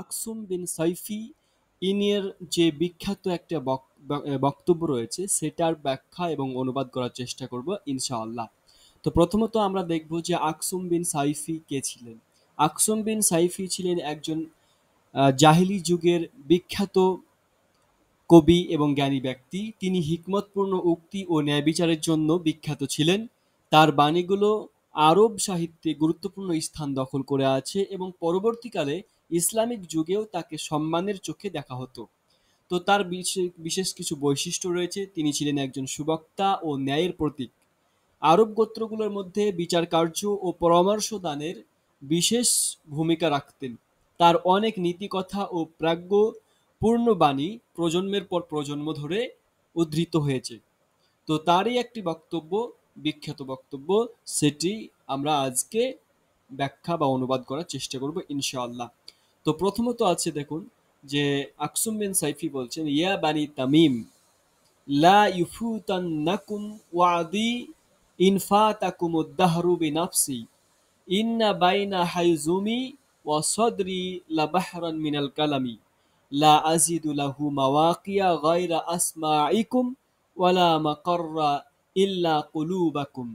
Aksum বিন sci-fi ইনের যে বিখ্যাত একটা বক্তব্য রয়েছে সেটার ব্যাখ্যা এবং অনুবাদ করার চেষ্টা করব ইনশাআল্লাহ। তো প্রথমত আমরা দেখব যে আকসুম বিন সাইফি কে ছিলেন। আকসুম বিন সাইফি ছিলেন একজন জাহিলি যুগের বিখ্যাত কবি এবং জ্ঞানী ব্যক্তি। তিনি হিকমতপূর্ণ উক্তি ও ন্যায়বিচারের জন্য বিখ্যাত ছিলেন। তার বাণীগুলো আরব সাহিত্যে গুরুত্বপূর্ণ স্থান দখল করে আছে এবং পরবর্তীকালে ইসলামিক যুগেও তাকে সম্মানের চোখে দেখা হতো। তো তার বিশেষ কিছু বৈশিষ্ট্য রয়েছে। তিনি ছিলেন একজন সুবক্তা ও ন্যায়ের প্রতীক। আরব গোত্রগুলোর মধ্যে বিচার কার্য ও পরামর্শ দানের বিশেষ ভূমিকা রাখতেন। তার অনেক নীতিকথা ও প্রাজ্ঞপূর্ণ বাণী প্রজন্মের পর প্রজন্ম ধরে উদ্ধৃত হয়েছে। তো তারই একটি বক্তব্য, বিখ্যাত বক্তব্য, সেটি আমরা আজকে ব্যাখ্যা বা অনুবাদ করার চেষ্টা করব ইনশাআল্লাহ। তো প্রথমত আছে দেখুন যে আকসুম বিন সাইফি বলছেন, ইয়া বানি তামিম লা ইউফুতান্নাকুম ওয়াদি ইন ফাতাকুমুদ দাহরু বিনাফসি ইন্না বাইনা হাইজুমি ওয়া সদরি লা বাহরান মিনাল কালামি লা আজিদু লাহু মাওয়াকিয়া গায়রা আসমাইকুম ওয়ালা মাকাররা ইল্লা কুলুবাকুম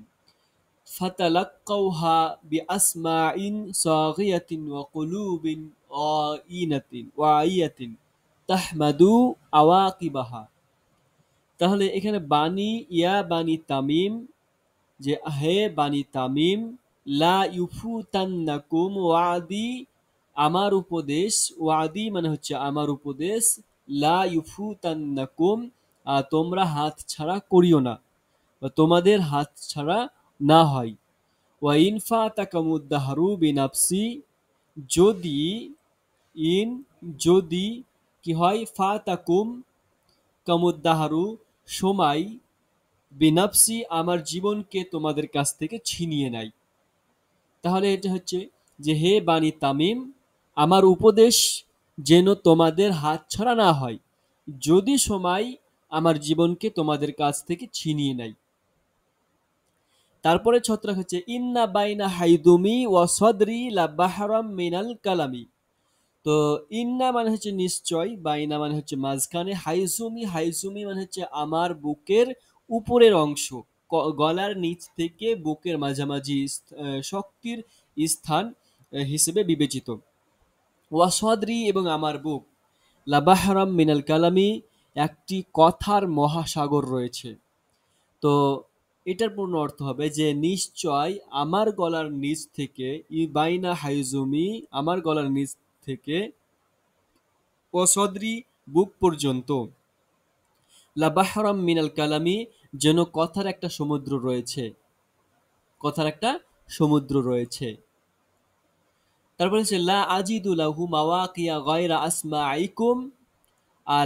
ফাতালাক্কাউহা বিআসমাইন সাগিয়াতিন ওয়া কুলুবিন ওয়াইয়াতিন তাহমাদু আওয়াকিবাহা। তাহলে এখানে বানি ইয়া বানি তামিম, যে হে বানি তামিম, লা ইউফুতান্নাকুম ওয়াদি, আমার উপদেশ, ওয়াদি মানে হচ্ছে আমার উপদেশ, লা ইউফুতান্নাকুম তোমরা হাত ছাড়া করিও না বা তোমাদের হাত ছাড়া না হয়। ওয়া ইনফা তাকামুদ্দাহারু বিনাফসি, যদি ইন যদি কি হয়, ফা তাকুম কামুদ্দাহারু সময়, বিনাফসি আমার জীবনকে তোমাদের কাছ থেকে ছিনিয়ে নেয়। তাহলে এটা হচ্ছে যে হে বানি তামিম, আমার উপদেশ যেন তোমাদের হাত ছাড়া না হয় যদি সময় আমার জীবনকে তোমাদের কাছ থেকে ছিনিয়ে নেয়। তারপরে ছত্রাক হচ্ছে ইন্না বাইনা হাইদুমি ওয়া সদরি লা বাহরাম মিনাল কালামি। তো ইন্না মানে হচ্ছে নিশ্চয়, বাইনা মানে হচ্ছে মাঝখানে, হাইজুমি, হাইজুমি মানে হচ্ছে আমার বুকের উপরের অংশ, গলার নিচ থেকে বুকের মাঝামাঝি শক্তির স্থান হিসেবে বিবেচিত। ওয়াসদরি এবং আমার বুক, লাবাহরাম মিনাল কালামি একটি কথার মহাসাগর রয়েছে। তো এটার পূর্ণ অর্থ হবে যে নিশ্চয় আমার গলার নিচ থেকে, বাইনা হাইজুমি আমার গলার নিচ থেকে, ওয়াসদরি বুক পর্যন্ত, লাবাহরাম মিনাল কালামি যেন কথার একটা সমুদ্র রয়েছে, কথার একটা সমুদ্র রয়েছে। তারপরে হচ্ছে লা আজিদু লাহু মাওয়াকিয়া গায়রা আসমাইকুম,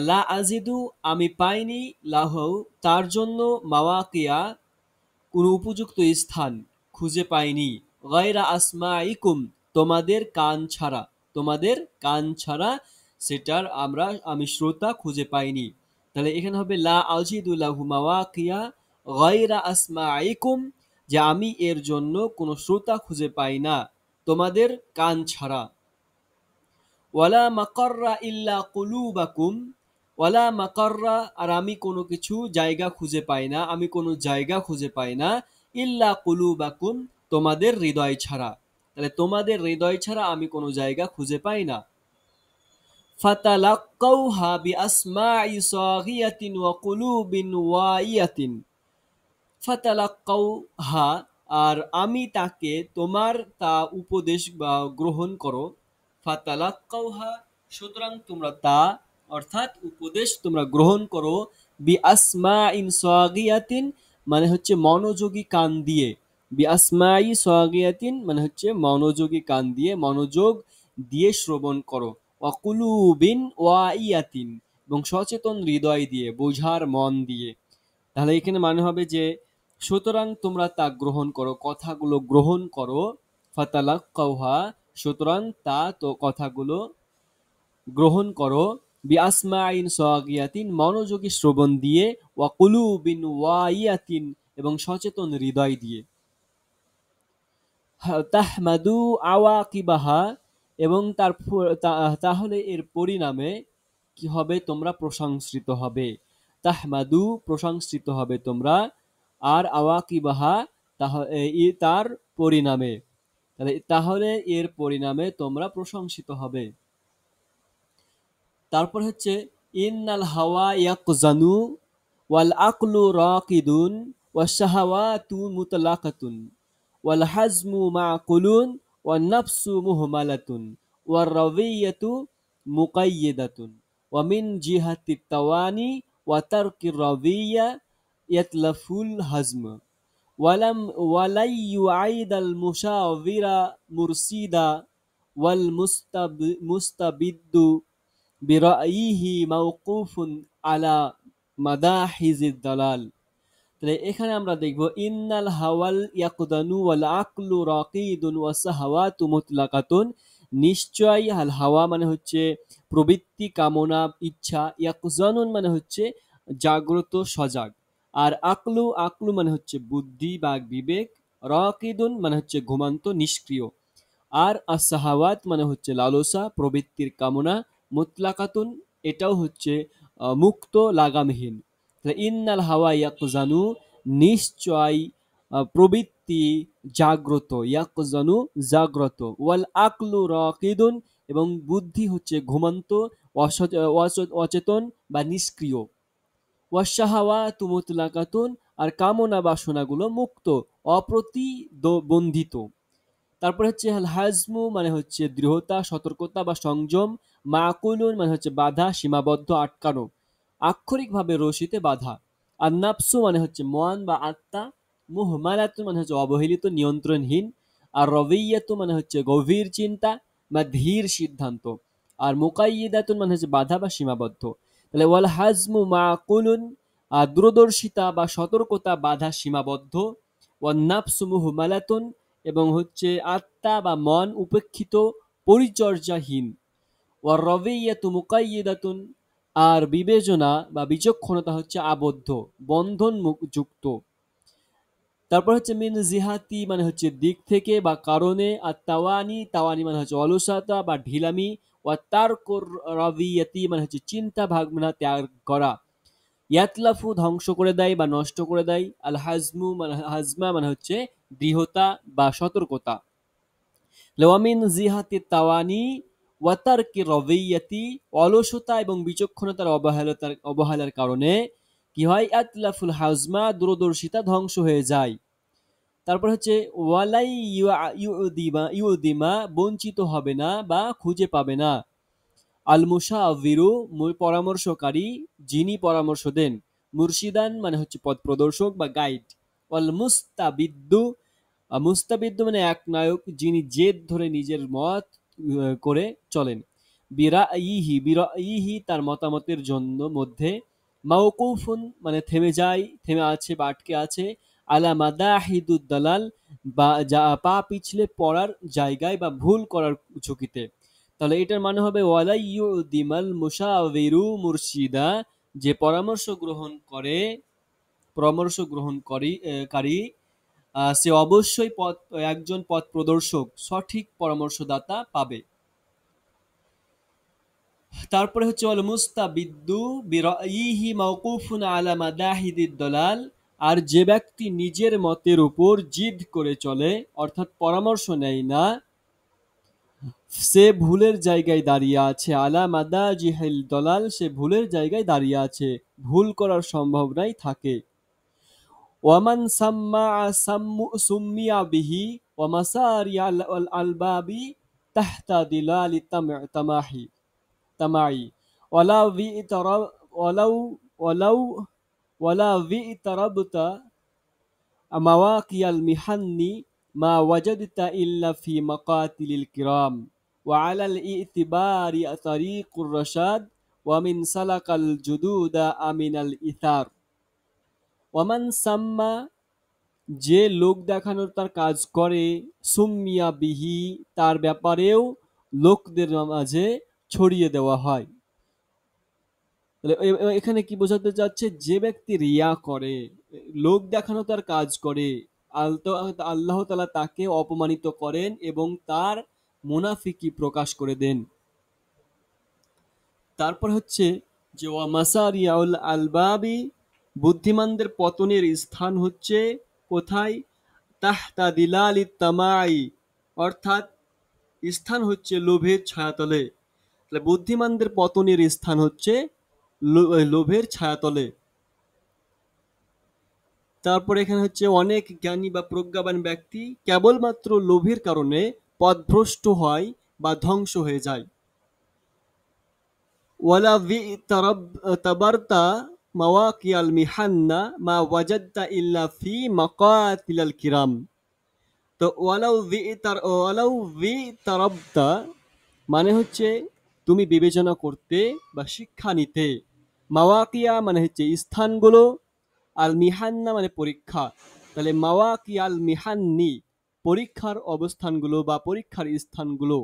লা আজিদু আমি পাইনি, লাহু তার জন্য, মাওয়াকিয়া কোন উপযুক্ত স্থান খুঁজে পাইনি, গায়রা আসমাইকুম তোমাদের কান ছাড়া, তোমাদের কান ছাড়া সেটার আমি শ্রোতা খুঁজে পাইনি। তাহলে এখানে হবে লা আজিদু লাহু মাওয়াকিয়া গায়রা আসমাইকুম, যে আমি এর জন্য কোনো শ্রোতা খুঁজে পাই না তোমাদের কান ছাড়া। ওয়ালা মাকাররা ইল্লা কুলুবাকুম, ওয়ালা মাকাররা আর আমি কোনো কিছু জায়গা খুঁজে পাই না, আমি কোনো জায়গা খুঁজে পাই না, ইল্লা কুলুবাকুম তোমাদের হৃদয় ছাড়া। তাহলে তোমাদের হৃদয় ছাড়া আমি কোনো জায়গা খুঁজে পাই না। ফাতালাক্কাউহা বিআসমাই সাগিয়াতিন ওয়া কুলুবিন ওয়াইয়াতিন, ফাতালাক্কাউহা আর আমি তাকে, তোমার তা উপদেশ বা গ্রহণ করো, ফাতালাক্কাউহা সুতরাং তোমরা তা অর্থাৎ উপদেশ তোমরা গ্রহণ করো, বিআসমাইন সাগিয়াতিন মানে হচ্ছে মনোযোগী কান দিয়ে, বিআসমাই সাগিয়াতিন মানে হচ্ছে মনোযোগী কান দিয়ে, মনোযোগ দিয়ে শ্রবণ করো, ওয়াকুলুবিন ওয়াইয়াতিন এবং সচেতন হৃদয় দিয়ে, বোঝার মন দিয়ে। তাহলে এখানে মানে হবে যে সুতরাং তোমরা তা গ্রহণ করো, কথাগুলো গ্রহণ করো, ফাতালাক্কাউহা সুতরাং তা তো কথাগুলো গ্রহণ করো, বিআসমাইন সাগিয়াতিন মনোযোগী শ্রবণ দিয়ে, ওয়া কুলুবিন ওয়াইয়াতিন এবং সচেতন হৃদয় দিয়ে। তাহমাদু আওয়াকিবাহা এবং তাহলে এর পরিণামে কি হবে? তোমরা প্রশংসিত হবে। তাহমাদু প্রশংসিত হবে তোমরা, আর আওয়াকিবাহা তার পরিণামে, তাহলে এর পরিণামে তোমরা প্রশংসিত হবে। তারপর হচ্ছে ইন্নাল হাওয়া ইয়াকজানু ওয়াল আকলু রাকিদুন ওয়াশ শাহাওয়াতু মুতলাকাতুন ওয়াল হাজমু মাকুলুন ওয়ান নাফসু মুহমালাতুন ওয়ার রাবিয়াতু মুকাইয়্যাদাতুন ওয়া মিন জিহাতি তাওয়ানি ওয়া তারকির রাবিয়া ইয়াতলাফুল হাজম ওয়ালাই ইউআইদাল মুশাওয়িরা মুরসিদা ওয়াল মুস্তাবিদ্দু বিরাইহি মাওকুফুন আলা মাদাহিজিদ দালাল। তাহলে এখানে আমরা দেখব ইন্নাল হাওয়াল ইয়াকদানু ওয়াল আকলু রাকিদুন ওয়া সাহাওয়াতু মুতলাকাতুন, নিশ্চয়ই আল হাওয়া মানে হচ্ছে প্রবৃত্তি, কামনা, ইচ্ছা, ইয়াকজানুন মানে হচ্ছে জাগ্রত, সজাগ, আর আকলু আকলু মানে হচ্ছে বুদ্ধি বা বিবেক, রাকিদুন মানে হচ্ছে ঘুমান্ত, নিষ্ক্রিয়, আর আসাহাওয়াত মানে হচ্ছে লালসা, প্রবৃত্তির কামনা, মুতলাকাতুন এটাও হচ্ছে মুক্ত, লাগামহীন। তাহলে ইন্নাল হাওয়া ইয়াকজানু নিশ্চয় প্রবৃত্তি জাগ্রত, ইয়াকজানু জাগ্রত, ওয়াল আকলু রাকিদুন এবং বুদ্ধি হচ্ছে ঘুমন্ত, অচেতন বা নিষ্ক্রিয়, ওয়াশাহাওয়াতু মুতলাকাতুন আর কামনা বাসনাগুলো মুক্ত, অপ্রতিবন্ধিত। তারপর হচ্ছে আল হাজমু মানে হচ্ছে দৃঢ়তা, সতর্কতা বা সংযম, মাকুলুন মানে হচ্ছে বাধা, সীমাবদ্ধ, আটকানো, আক্ষরিকভাবে রশিতে বাধা, আর নাফসু মানে হচ্ছে মন বা আত্মা, মুহমালাতু মানে হচ্ছে অবহেলিত, নিয়ন্ত্রণহীন, আর রবিয়াতু মানে হচ্ছে গভীর চিন্তা বা ধীর সিদ্ধান্ত, আর মুকাইয়্যাদাতুন মানে হচ্ছে বাধা বা সীমাবদ্ধ। তাহলে ওয়াল হাজমু মাকুলুন আর দূরদর্শিতা বা সতর্কতা, বাধা, সীমাবদ্ধ, ওয়ান নাফসু মুহমালাতুন এবং হচ্ছে আত্মা বা মন উপেক্ষিত, পরিচর্যাহীন, ওয়ার রবিয়াতু মুকাইয়্যাদাতুন আর বিবেচনা বা বিচক্ষণতা হচ্ছে আবদ্ধ, বন্ধন যুক্ত। তারপর হচ্ছে মিন জিহাতি মানে হচ্ছে দিক থেকে বা কারণে, আর তাওয়ানি তাওয়ানি মানে হচ্ছে অলসতা বা ঢিলামি, ওয়া তারকুর রাবিয়াতি মানে হচ্ছে চিন্তা ভাবনা ত্যাগ করা, ইয়াতলাফু ধ্বংস করে দেয় বা নষ্ট করে দেয়, আল হাজমু মানে হাজমা মানে হচ্ছে দৃঢ়তা বা সতর্কতা। ওয়ামিন জিহাতি তাওয়ানি ওয়াতারকি রবিয়াতি অলসতা এবং বিচক্ষণতার অবহেলার কারণে কি হয়? আতলাফুল হাজমা দূরদর্শিতা ধ্বংস হয়ে যায়। তারপর হচ্ছে ওয়ালাই ইউদিমা বঞ্চিত হবে না বা খুঁজে পাবে না, আল মুশাওয়িরু পরামর্শকারী, যিনি পরামর্শ দেন, মুরশিদান মানে হচ্ছে পথ প্রদর্শক বা গাইড, ওয়াল মুস্তাবিদ্দু মুস্তাবিদ্দু মানে এক নায়ক, যিনি জেদ ধরে নিজের মত করে চলেন, বিরাইহি তার মতামতের জন্য মধ্যে, মাওকুফুন মানে থেমে যায়, থেমে আছে বা আটকে আছে, আলা মাদাহিদুদ দালাল বা যা পা পিছলে পড়ার জায়গায় বা ভুল করার ঝুঁকিতে। তাহলে এটার মানে হবে ওয়ালাই ইউদিমাল মুশাওয়িরু মুরশিদা, যে পরামর্শ গ্রহণ কারী সে অবশ্যই একজন পথ প্রদর্শক, সঠিক পরামর্শদাতা পাবে। তারপরে হচ্ছে ওয়াল মুস্তাবিদ্দু বিরাইহি মাওকুফুন আলা মাদাহিদিদ দালাল, আর যে ব্যক্তি নিজের মতের উপর জিদ করে চলে, অর্থাৎ পরামর্শ নেয় না, সে ভুলের জায়গায় দাঁড়িয়ে আছে, আলা মাদাজিহিল দলাল সে ভুলের জায়গায় দাঁড়িয়ে আছে, ভুল করার সম্ভাবনাই থাকে। ওয়ামান সুম্মিয়া বিহি ওয়া মাসারি আল আলবাবি তাহতা দিলালি তামাই ওয়ালাউ বি তারাব ওয়ালাউ ওয়ালাউ ওয়ালা বি তারাবতা মাওয়াকিয়াল মিহান্নি মা ওয়াজাদতা ইল্লা ফি মাকাতিলিল কিরাম ওয়া আলাল ইতিবারি তারিকুর রাশাদ ওয়া মিন সালাকাল জুদুদা আমিনাল ইথার। ওয়ামান সাম্মা যে লোক দেখানোর তার কাজ করে, সুম্মিয়া বিহি তার ব্যাপারেও লোকদের মাঝে ছড়িয়ে দেওয়া হয়। তাহলে এখানে কি বোঝাতে চাচ্ছে? যে ব্যক্তি রিয়া করে, লোক দেখানো তার কাজ করে, আল্লাহ তাআলা তাকে অপমানিত করেন এবং তার মুনাফিকি প্রকাশ করে দেন। তারপর হচ্ছে যে ওয়া মাসারিয়াউল আলবাবি, বুদ্ধিমানদের পতনের স্থান হচ্ছে কোথায়? তাহতা দিলালি তামাই, অর্থাৎ স্থান হচ্ছে লোভের ছায়াতলে। তাহলে বুদ্ধিমানদের পতনের স্থান হচ্ছে লোভের ছায়াতলে। তারপর এখানে হচ্ছে অনেক জ্ঞানী বা প্রজ্ঞাবান ব্যক্তি কেবলমাত্র লোভের কারণে পথভ্রষ্ট হয় বা ধ্বংস হয়ে যায়। ওয়ালা তাবারতা মাওয়াকিয়াল মিহান্না মা ওয়াজাদতা ইল্লা ফি মাকাতিলাল কিরাম। তো ওয়ালাউ ভি তারাবতা মানে হচ্ছে তুমি বিবেচনা করতে বা শিক্ষা নিতে। মাওয়াকিয়া মানে হচ্ছে স্থানগুলো, আল মিহান্না মানে পরীক্ষা। তাহলে মাওয়াকি আল মিহান্নি পরীক্ষার অবস্থানগুলো বা পরীক্ষার স্থানগুলো।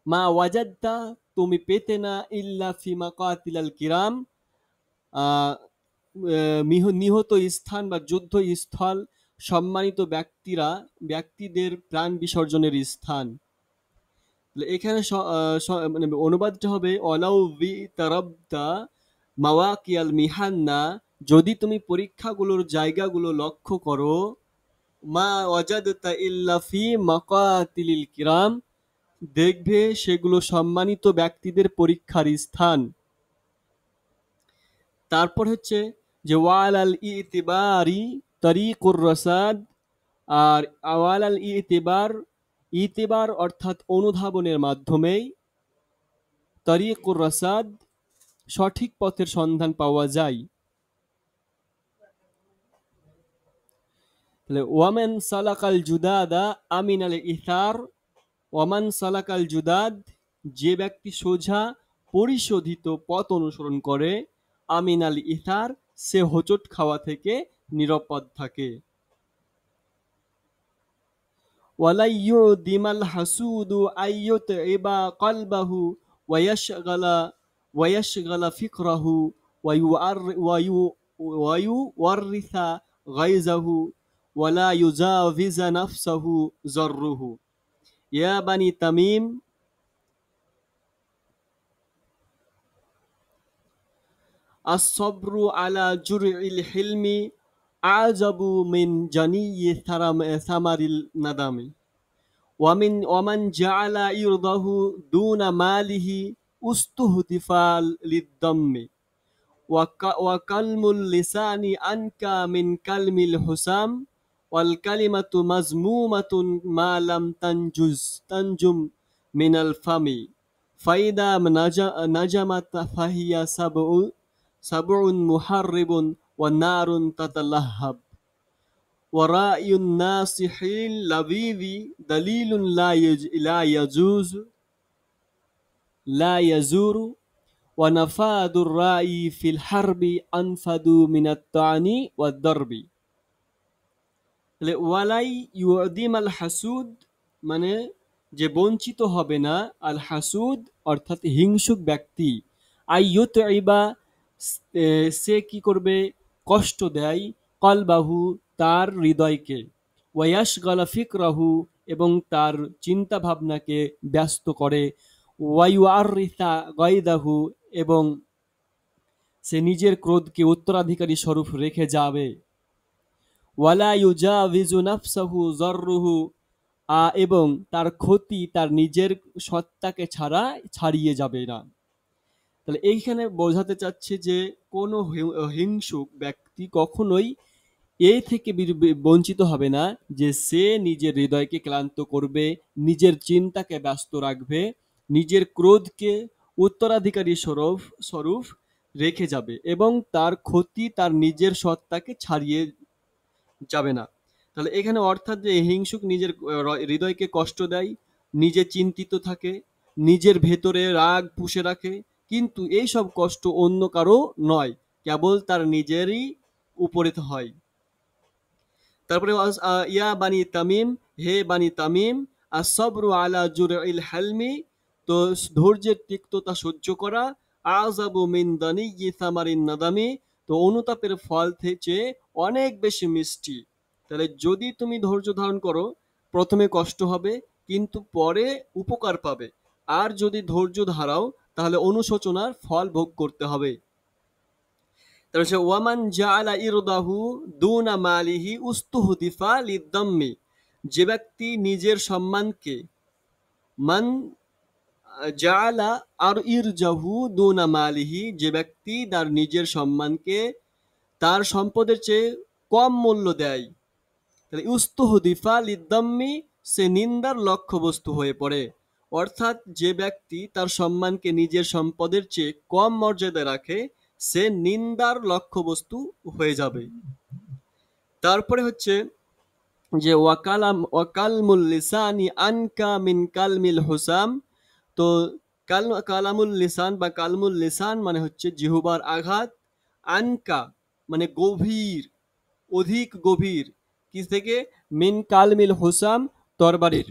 মা ওয়াজাদতা তুমি পেতে না, ইল্লা ফি মাকাতিলাল কিরাম নিহত স্থান বা যুদ্ধ স্থল, সম্মানিত ব্যক্তিদের প্রাণ বিসর্জনের স্থান। এখানে মানে অনুবাদটা হবে অলাউ বি তারাবতা মাওয়াকিয়াল মিহান্না, যদি তুমি পরীক্ষাগুলোর জায়গাগুলো লক্ষ্য করো, মা ওয়াজাদতা ইল্লা ফি মাকাতিলিল কিরাম, দেখবে সেগুলো সম্মানিত ব্যক্তিদের পরীক্ষার স্থান। তারপর হচ্ছে যে ওয়াল আল ইতিবারি তরিকুর রসাদ, আর আওয়াল আল ইতিবার অর্থাৎ অনুধাবনের মাধ্যমেই, তরিকুর রসাদ সঠিক পথের সন্ধান পাওয়া যায়। তাহলে ওয়ামান সালাকাল জুদাদা আমিনাল ইথার, ওয়ামান সালাকাল জুদাদ যে ব্যক্তি সোজা পরিশোধিত পথ অনুসরণ করে, আমিনাল ইথার সে হোঁচট খাওয়া থেকে নিরাপদ থাকে। ওয়ালাই ইউদিমাল হাসুদু আইয়ুতইবা কলবাহু ওয়ায়াশগালা ফিকরাহু ওয়ায়ুওয়ারিসা গাইজাহু ওয়ালা ইউজাভিজা নাফসাহু জররুহু। ইয়া বানি তামিম الصبر على جرع الحلم أعجب من جني ثمر الندم ومن جعل يرضه دون ماله استهدفا للدم وكلم اللسان أنكى من كلم الحسام والكلمة مذمومة ما لم تنجم من الفم فإذا نجمت فهي سبع محرب ونار تتلهب ورأي الناصح اللبيب دليل لا يزور ونفاذ الرأي في الحرب أنفذ من الطعن والضرب। ওয়ালাই ইউদিম আল হাসুদ মানে যে বঞ্চিত হবে না, আল হাসুদ অর্থাৎ হিংসুক ব্যক্তি, আইয়ুতইবা সে কি করবে? কষ্ট দেয়, কলবাহু তার হৃদয়কে, ওয়ায়াশগালা ফিকরাহু এবং তার চিন্তা ভাবনাকে ব্যস্ত করে, ওয়ায়ুআরিসা গায়দাহু এবং সে নিজের ক্রোধকে উত্তরাধিকারী স্বরূপ রেখে যাবে, ওয়ালা ইউজাভিজু নাফসাহু জররুহু এবং তার ক্ষতি তার নিজের সত্তাকে ছাড়িয়ে যাবে না। তাহলে এইখানে বোঝাতে চাচ্ছে যে কোনো হিংসুক ব্যক্তি কখনোই এই থেকে বঞ্চিত হবে না যে সে নিজের হৃদয়কে ক্লান্ত করবে, নিজের চিন্তাকে ব্যস্ত রাখবে, নিজের ক্রোধকে উত্তরাধিকারী স্বরূপ রেখে যাবে এবং তার ক্ষতি তার নিজের সত্তাকে ছাড়িয়ে যাবে না। তাহলে এখানে অর্থাৎ যে হিংসুক নিজের হৃদয়কে কষ্ট দেয়, নিজে চিন্তিত থাকে, নিজের ভেতরে রাগ পুষে রাখে, কিন্তু এই সব কষ্ট অন্য কারো নয়, কেবল তার নিজেরই উপরে হয়। তারপরে ইয়া বানি তামিম, হে বানি তামিম, আসবরু আলা জুরইল হালমি, তো ধৈর্যের তিক্ততা সহ্য করা, আযাবু মিন দানিয়্যি সামারিন নাদামি, তো অনুতাপের ফল থেকে অনেক বেশি মিষ্টি। তাহলে যদি তুমি ধৈর্য ধারণ করো, প্রথমে কষ্ট হবে, কিন্তু পরে উপকার পাবে। আর যদি ধৈর্য ধারাও তাহলে অনুশোচনার ফল ভোগ করতে হবে। তারপর হচ্ছে ওয়ামান জাআলা ইরদাহু দুনা মালিহি উস্তুহদিফা লিদ্দাম্মি, যে ব্যক্তি নিজের সম্মানকে, মান জাআলা আর ইরজাহু দুনা মালিহি, যে ব্যক্তি তার নিজের সম্মানকে তার সম্পদের চেয়ে কম মূল্য দেয়, তাহলে উস্তুহদিফা লিদ্দাম্মি, সে নিন্দার লক্ষ্যবস্তু হয়ে পড়ে। অর্থাৎ যে ব্যক্তি তার সম্মানকে নিজের সম্পদের চেয়ে কম মর্যাদা রাখে সে নিন্দার লক্ষ্যবস্তু হয়ে যাবে। তারপরে হচ্ছে যে ওয়াকালমুল লিসানি আনকা মিন কালমিল হুসাম। তো কালামুল লিসান বা কালমুল লিসান মানে হচ্ছে জিহ্বার আঘাত, আনকা মানে গভীর, অধিক গভীর, কি থেকে, মিন কালমিল হুসাম, তরবারির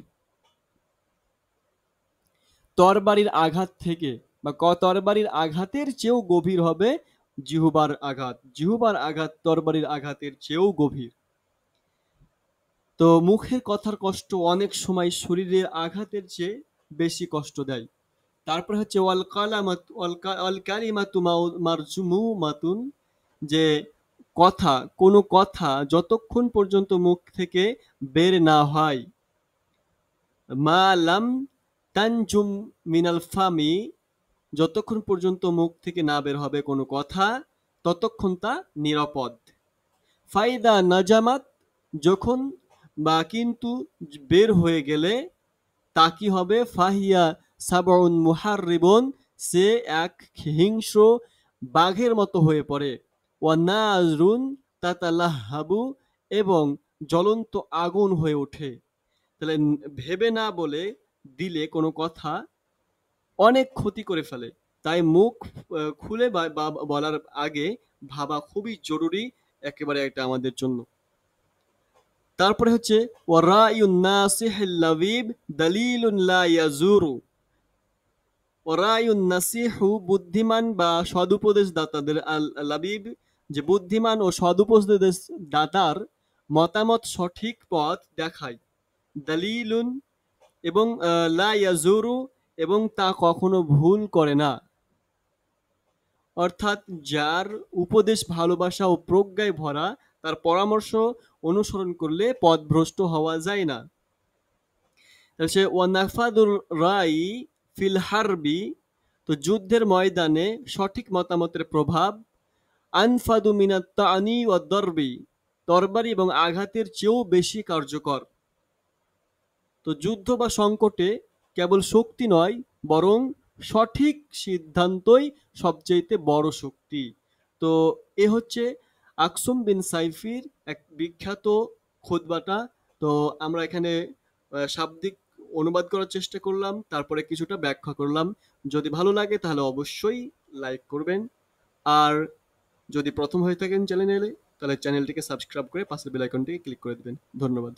তরবারির আঘাত থেকে, বা তরবারির আঘাতের চেয়েও গভীর হবে জিহ্বার আঘাত। জিহ্বার আঘাত তরবারির আঘাতের চেয়েও গভীর। তো মুখের কথার কষ্ট অনেক সময় শরীরের আঘাতের চেয়ে বেশি কষ্ট দেয়। তারপরে হচ্ছে ওয়াল কালিমাতু মারজুমাতুন, যে কথা, কোনো কথা যতক্ষণ পর্যন্ত মুখ থেকে বের না হয়, মা লাম তানজুম মিনাল ফামি, যতক্ষণ পর্যন্ত মুখ থেকে না বের হবে কোনো কথা ততক্ষণ তা নিরাপদ। ফাইদা নাজামাত, যখন বা কিন্তু বের হয়ে গেলে তা কি হবে, ফাহিয়া সাবউন মুহাররিবুন, সে এক হিংস্র বাঘের মতো হয়ে পড়ে। ওয়া নারুন তাতালাহাবু, এবং জ্বলন্ত আগুন হয়ে ওঠে। তাহলে ভেবে না বলে দিলে কোনো কথা অনেক ক্ষতি করে ফেলে। তাই মুখ খুলে বা বলার আগে ভাবা খুবই জরুরি, একেবারে এটা আমাদের জন্য। তারপরে হচ্ছে ওয়ারাইউন নাসিহিল লাবিব দালিলুন লা ইয়াজুরু। ওয়ারাইউন নাসিহু, বুদ্ধিমান বা সদুপদেশ দাতাদের, আল লাবিব যে বুদ্ধিমান ও সদুপদেশ দাতার মতামত সঠিক পথ দেখায়। দালিলুন এবং লা ইয়াজুরু, এবং তা কখনো ভুল করে না। অর্থাৎ যার উপদেশ ভালোবাসা ও প্রজ্ঞায় ভরা, তার পরামর্শ অনুসরণ করলে পথভ্রষ্ট হওয়া যায় না। সে ওয়ানাফাদুর রাই ফিল হারবি, তো যুদ্ধের ময়দানে সঠিক মতামতের প্রভাব, আনফাদু মিনাত তানি ওয়াদ দরবি, তরবারি এবং আঘাতের চেয়েও বেশি কার্যকর। তো যুদ্ধ বা সংকটে কেবল শক্তি নয়, বরং সঠিক সিদ্ধান্তই সবচেয়ে বড় শক্তি। তো এ হচ্ছে আকসুম বিন সাইফির এক বিখ্যাত খুতবাটা। তো আমরা এখানে শাব্দিক অনুবাদ করার চেষ্টা করলাম, তারপরে কিছুটা ব্যাখ্যা করলাম। যদি ভালো লাগে তাহলে অবশ্যই লাইক করবেন, আর যদি প্রথম হয়ে থাকেন চ্যানেলে তাহলে চ্যানেলটিকে সাবস্ক্রাইব করে পাশের বেল আইকনটিকে ক্লিক করে দেবেন। ধন্যবাদ।